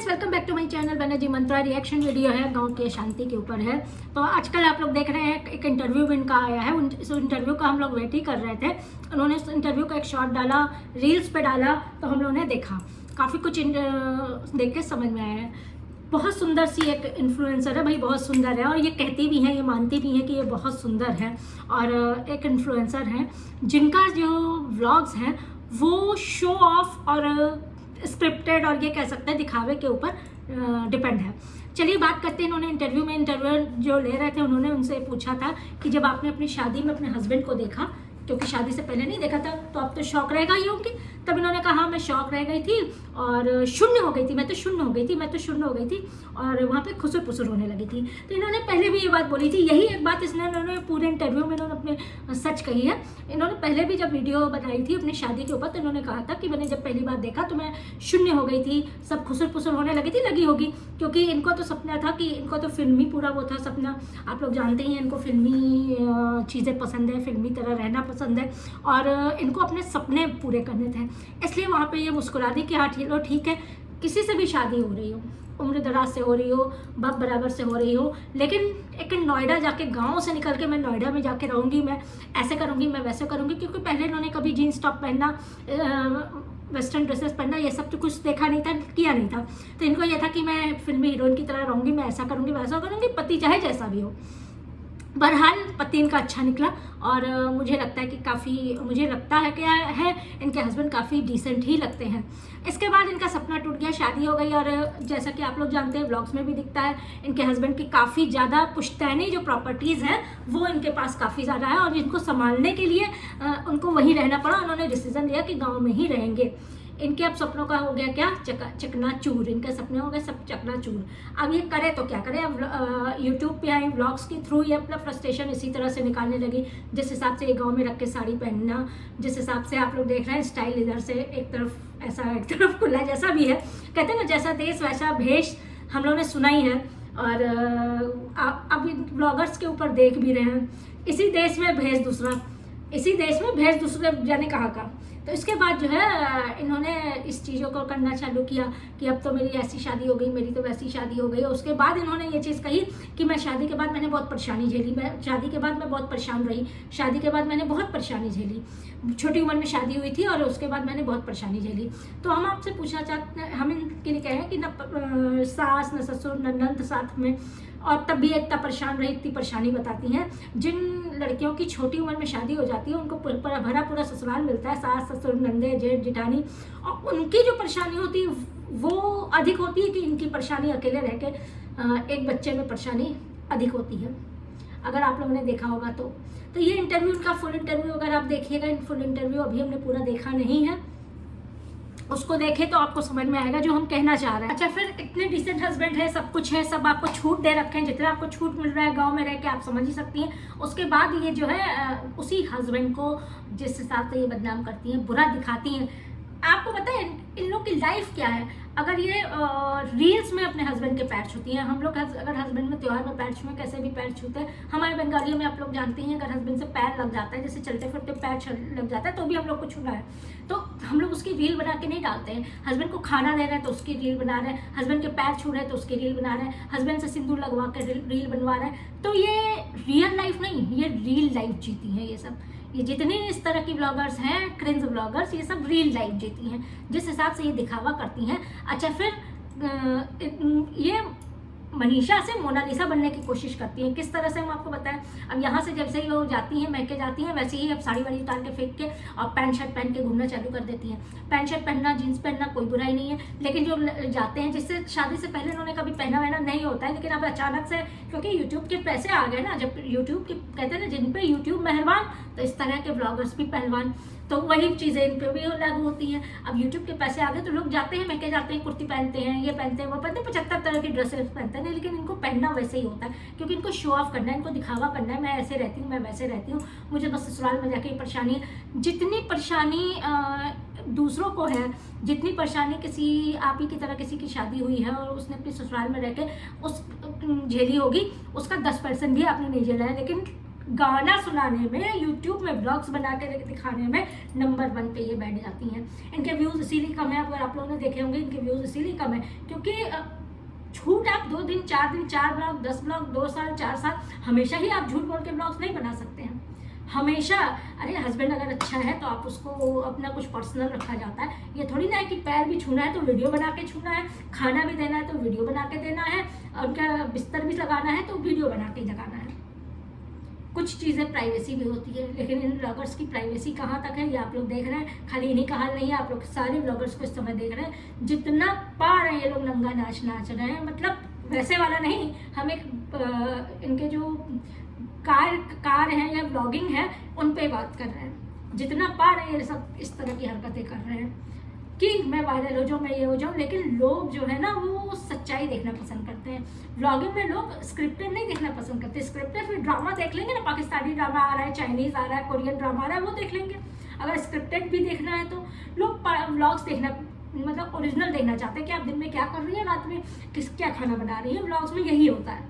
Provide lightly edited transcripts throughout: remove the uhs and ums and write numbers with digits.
Welcome back to my channel Banerjee Mantra. Reaction video है, गांव की शांति के ऊपर है। तो आजकल आप लोग देख रहे हैं एक इंटरव्यू इनका आया है। इस इंटरव्यू का हम लोग वेट ही कर रहे थे। उन्होंने इस इंटरव्यू का एक शॉट डाला, रील्स पे डाला, तो हम लोगों ने देखा। काफ़ी कुछ देख के समझ में आया है। बहुत सुंदर सी एक इन्फ्लुएंसर है भाई, बहुत सुंदर है। और ये कहती भी हैं, ये मानती भी हैं कि ये बहुत सुंदर है। और एक इन्फ्लुएंसर है जिनका जो व्लॉग्स हैं वो शो ऑफ और स्क्रिप्टेड और ये कह सकते हैं दिखावे के ऊपर डिपेंड है। चलिए बात करते हैं। इन्होंने इंटरव्यू जो ले रहे थे उन्होंने उनसे पूछा था कि जब आपने अपनी शादी में अपने हस्बैंड को देखा, क्योंकि शादी से पहले नहीं देखा था, तो अब तो शौक रहेगा ही होगी। तब इन्होंने कहा मैं शौक रह गई थी और शून्य हो गई थी, मैं तो शून्य हो गई थी और वहाँ पे खुसुर पुसुर होने लगी थी। तो इन्होंने पहले भी ये बात बोली थी, यही एक बात इन्होंने पूरे इंटरव्यू में इन्होंने अपने सच कही है। इन्होंने पहले भी जब वीडियो बनाई थी अपनी शादी के ऊपर, तो इन्होंने कहा था कि मैंने जब पहली बार देखा तो मैं शून्य हो गई थी, सब खुसुर पुसुर होने लगी होगी। क्योंकि इनको तो सपना था कि इनको तो फिल्मी पूरा वो था सपना। आप लोग जानते ही हैं इनको फिल्मी चीज़ें पसंद है, फिल्मी तरह रहना पसंद है और इनको अपने सपने पूरे करने थे। इसलिए वहाँ पे ये मुस्कुरा दी कि हाँ चलो ठीक है, किसी से भी शादी हो रही हो, उम्र दराज से हो रही हो, बाप बराबर से हो रही हो, लेकिन एक नोएडा जाके, गांव से निकल के मैं नोएडा में जाके रहूँगी, मैं ऐसे करूँगी, मैं वैसे करूँगी। क्योंकि पहले इन्होंने कभी जीन्स टॉप पहनना, वेस्टर्न ड्रेसेस पहनना, ये सब तो कुछ देखा नहीं था, किया नहीं था। तो इनको ये था कि मैं फिल्मी हीरोइन की तरह रहूँगी, मैं ऐसा करूँगी, वैसा करूँगी, पति चाहे जैसा भी हो। बहरहाल पति इनका अच्छा निकला और मुझे लगता है कि इनके हस्बैंड काफ़ी डिसेंट ही लगते हैं। इसके बाद इनका सपना टूट गया, शादी हो गई और जैसा कि आप लोग जानते हैं व्लॉग्स में भी दिखता है, इनके हस्बैंड की काफ़ी ज़्यादा पुश्तैनी जो प्रॉपर्टीज़ हैं वो इनके पास काफ़ी ज़्यादा है और इनको संभालने के लिए उनको वहीं रहना पड़ा। उन्होंने डिसीज़न लिया कि गाँव में ही रहेंगे। इनके अब सपनों का हो गया क्या, चकनाचूर। इनके सपने हो गए सब चकनाचूर। अब ये करे तो क्या करे। अब यूट्यूब पे आई व्लॉग्स के थ्रू ये अपना फ्रस्ट्रेशन इसी तरह से निकालने लगी। जिस हिसाब से ये गांव में रख के साड़ी पहनना, जिस हिसाब से आप लोग देख रहे हैं स्टाइल, इधर से एक तरफ ऐसा एक तरफ खुला, जैसा भी है, कहते हैं ना जैसा देश वैसा भेष, हम लोगों ने सुना ही है। और अब ब्लॉगर्स के ऊपर देख भी रहे हैं, इसी देश में भेष दूसरे जाने कहाँ का। तो इसके बाद जो है इन्होंने इस चीज़ों को करना चालू किया कि अब तो मेरी ऐसी शादी हो गई, मेरी तो वैसी शादी हो गई। उसके बाद इन्होंने ये चीज़ कही कि मैं शादी के बाद मैंने बहुत परेशानी झेली, मैं शादी के बाद मैं बहुत परेशान रही, शादी के बाद मैंने बहुत परेशानी झेली। छोटी उम्र में शादी हुई थी और उसके बाद मैंने बहुत परेशानी झेली। तो हम आपसे पूछना चाहते हैं, हम इनके लिए कहें कि न सास न ससुर न नंद साथ में, और तब भी इतना परेशान रही, इतनी परेशानी बताती हैं। जिन लड़कियों की छोटी उम्र में शादी हो जाती है उनको भरा पूरा ससुराल मिलता है, सास ससुर नंदे जेठ जिठानी, और उनकी जो परेशानी होती है वो अधिक होती है कि इनकी परेशानी अकेले रह के एक बच्चे में परेशानी अधिक होती है, अगर आप लोगों ने देखा होगा तो ये इंटरव्यू, इनका फुल इंटरव्यू अगर आप देखिएगा, फुल इंटरव्यू अभी हमने पूरा देखा नहीं है, उसको देखे तो आपको समझ में आएगा जो हम कहना चाह रहे हैं। अच्छा, फिर इतने डिसेंट हस्बैंड है, सब कुछ है, सब आपको छूट दे रखे हैं, जितना आपको छूट मिल रहा है गांव में रह के आप समझ ही सकती हैं। उसके बाद ये जो है उसी हस्बैंड को जिस हिसाब से ये बदनाम करती हैं, बुरा दिखाती हैं। आपको पता है इन लोग की लाइफ क्या है। अगर ये रील्स में अपने हस्बैंड के पैर छूती हैं, हम लोग अगर हस्बैंड में त्योहार में पैर छुए, कैसे भी पैर छूते हैं, हमारे बंगालियों में आप लोग जानते हैं अगर हस्बैंड से पैर लग जाता है, जैसे चलते फिरते पैर लग जाता है, तो भी हम लोग को छूना है तो हम लोग उसकी रील बना के नहीं डालते हैं। हस्बैंड को खाना दे रहे हैं तो उसकी रील बना रहे हैं, हस्बैंड के पैर छू रहे हैं तो उसकी रील बना रहे हैं, हस्बैंड से सिंदूर लगवा के रील बनवा रहे हैं। तो ये रियल लाइफ नहीं, ये रील लाइफ जीती है। ये सब, ये जितने इस तरह की ब्लॉगर्स हैं, क्रिंज ब्लॉगर्स, ये सब रील लाइफ जीती हैं, जिस हिसाब से ये दिखावा करती हैं। अच्छा, फिर ये मनीषा से मोनालिसा बनने की कोशिश करती हैं। किस तरह से हम आपको बताएं। अब यहाँ से जब से ही वो जाती हैं, महके जाती हैं, वैसे ही अब साड़ी वाड़ी उतार के फेंक के और पैंट शर्ट पहन के घूमना चालू कर देती हैं। पैंट शर्ट पहनना, जीन्स पहनना कोई बुराई नहीं है, लेकिन जो जाते हैं, जिससे शादी से पहले उन्होंने कभी पहना वहना नहीं होता है, लेकिन अब अचानक से, क्योंकि यूट्यूब के पैसे आ गए ना, जब यूट्यूब के कहते हैं ना जिन पे यूट्यूब मेहरबान, तो इस तरह के ब्लॉगर्स भी पहलवान, तो वही चीज़ें इन पर भी लागू होती हैं। अब यूट्यूब के पैसे आ गए तो लोग जाते हैं, महके जाते हैं, कुर्ती पहनते हैं, ये पहनते हैं, वो पहनते हैं, 75 तरह की ड्रेसेस पहनते हैं, लेकिन इनको पहनना वैसे ही होता है, क्योंकि इनको शो ऑफ करना है, इनको दिखावा करना है, मैं ऐसे रहती हूँ, मैं वैसे रहती हूँ, मुझे बस ससुराल में जाके परेशानी है। जितनी परेशानी दूसरों को है, जितनी परेशानी किसी आप ही की तरह किसी की शादी हुई है और उसने अपने ससुराल में रह के उस झेली होगी, उसका 10% भी आपने नहीं झेला है। लेकिन गाना सुनाने में, यूट्यूब में ब्लॉग्स बना के दिखाने में नंबर 1 पे ये बैठ जाती हैं। इनके व्यूज़ इसीलिए कम है, अगर आप लोगों ने देखे होंगे इनके व्यूज़ इसीलिए कम है क्योंकि झूठ आप 2 दिन 4 दिन 4 ब्लॉग 10 ब्लॉग 2 साल 4 साल हमेशा ही आप झूठ बोल के ब्लॉग्स नहीं बना सकते हैं। हमेशा अरे हस्बैंड अगर अच्छा है तो आप उसको अपना कुछ पर्सनल रखा जाता है। ये थोड़ी ना है कि पैर भी छूना है तो वीडियो बना के छूना है, खाना भी देना है तो वीडियो बना के देना है, और उनका बिस्तर भी लगाना है तो वीडियो बना के लगाना है। कुछ चीज़ें प्राइवेसी भी होती है, लेकिन इन ब्लॉगर्स की प्राइवेसी कहाँ तक है ये आप लोग देख रहे हैं। खाली इन्हीं का हाल नहीं है, आप लोग सारे ब्लॉगर्स को इस समय देख रहे हैं। जितना पा रहे हैं ये लोग नंगा नाच नाच रहे हैं, मतलब वैसे वाला नहीं, हम एक इनके जो कार हैं या ब्लॉगिंग है उन पे बात कर रहे हैं। जितना पा रहे हैं सब इस तरह की हरकतें कर रहे हैं कि मैं वायरल हो जाऊँ, मैं ये हो जाऊँ। लेकिन लोग जो है ना वो सच्चाई देखना पसंद करते हैं। ब्लॉगिंग में लोग स्क्रिप्टेड नहीं देखना पसंद करते। स्क्रिप्टेड फिर ड्रामा देख लेंगे ना, पाकिस्तानी ड्रामा आ रहा है, चाइनीज़ आ रहा है, कोरियन ड्रामा आ रहा है, वो देख लेंगे। अगर स्क्रिप्टेड भी देखना है तो लोग व्लॉग्स देखना, मतलब ओरिजिनल देखना चाहते हैं कि आप दिन में क्या कर रही है, रात में क्या खाना बना रही है। व्लॉग्स में यही होता है।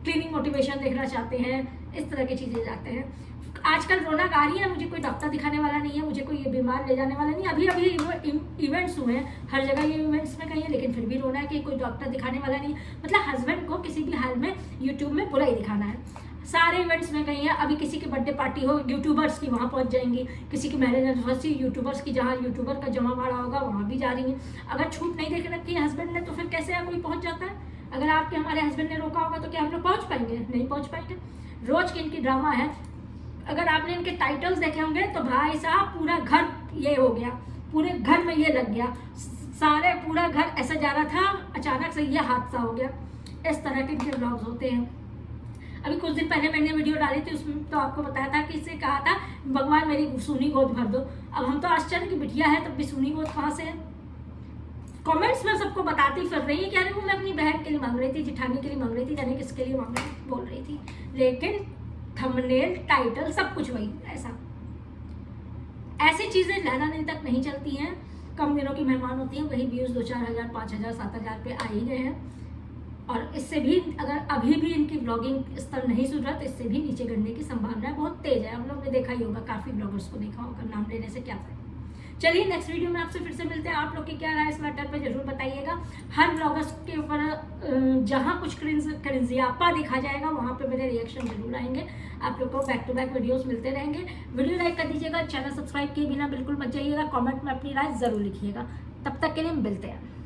क्लीनिंग मोटिवेशन देखना चाहते हैं, इस तरह की चीज़ें जाते हैं। आजकल रौनक आ रही है, मुझे कोई डॉक्टर दिखाने वाला नहीं है, मुझे कोई ये बीमार ले जाने वाला नहीं। अभी इवेंट्स हुए हैं, हर जगह ये इवेंट्स में कहीं है, लेकिन फिर भी रोना है कि कोई डॉक्टर दिखाने वाला नहीं। मतलब हस्बैंड को किसी भी हाल में यूट्यूब में बुरा ही दिखाना है। सारे इवेंट्स में कहीं है, अभी किसी की बर्थडे पार्टी हो यूट्यूबर्स की वहाँ पहुँच जाएंगी, किसी की मैरिज एनिवर्सरी यूट्यूबर्स की, जहाँ यूट्यूबर का जमा भाड़ा होगा वहाँ भी जा रही हैं। अगर छूट नहीं देख रखी है हस्बैंड ने तो फिर कैसे कोई पहुँच जाता है। अगर आपके हमारे हस्बैंड ने रोका होगा तो क्या हम लोग पहुँच पाएंगे? नहीं पहुँच पाएंगे। रोज की इनकी ड्रामा है। अगर आपने इनके टाइटल्स देखे होंगे तो भाई साहब पूरा घर ये हो गया, पूरे घर में ये लग गया, सारे पूरा घर ऐसा जा रहा था, अचानक से ये हादसा हो गया। इस तरह के इनके ब्लॉग्स होते हैं। अभी कुछ दिन पहले मैंने वीडियो डाली थी, उसमें तो आपको बताया था कि इससे कहा था भगवान मेरी सूनी गोद भर दो। अब हम तो आश्चर्य की बिटिया है तब भी सूनी गोद कहाँ से है। कमेंट्स में सबको बताती फिर रही है कि अरे वो मैं अपनी बहन के लिए मांग रही थी, जिठानी के लिए मांग रही थी, जाने किसके लिए मांग रही बोल रही थी। लेकिन थंबनेल टाइटल सब कुछ वही ऐसा। ऐसी चीज़ें ज़्यादा दिन तक नहीं चलती हैं, कम दिनों की मेहमान होती हैं, वही व्यूज़ 2-4 हज़ार 5 हज़ार 7 हज़ार पे आ ही गए हैं। और इससे भी अगर अभी भी इनकी ब्लॉगिंग स्तर नहीं सुधरा तो इससे भी नीचे गिरने की संभावना बहुत तेज है। हम लोग ने देखा ही होगा, काफ़ी ब्लॉगर्स को देखा होगा, नाम लेने से क्या फ़र्क। चलिए नेक्स्ट वीडियो में आपसे फिर से मिलते हैं। आप लोग की क्या राय इस मैटर पे जरूर बताइएगा। हर ब्लॉगर्स के ऊपर जहाँ कुछ क्रिंजियापा दिखा जाएगा वहाँ पे मेरे रिएक्शन जरूर आएंगे। आप लोग को बैक टू बैक वीडियोस मिलते रहेंगे। वीडियो लाइक कर दीजिएगा, चैनल सब्सक्राइब किए बिना बिल्कुल मत जाइएगा, कमेंट में अपनी राय ज़रूर लिखिएगा। तब तक के लिए मिलते हैं।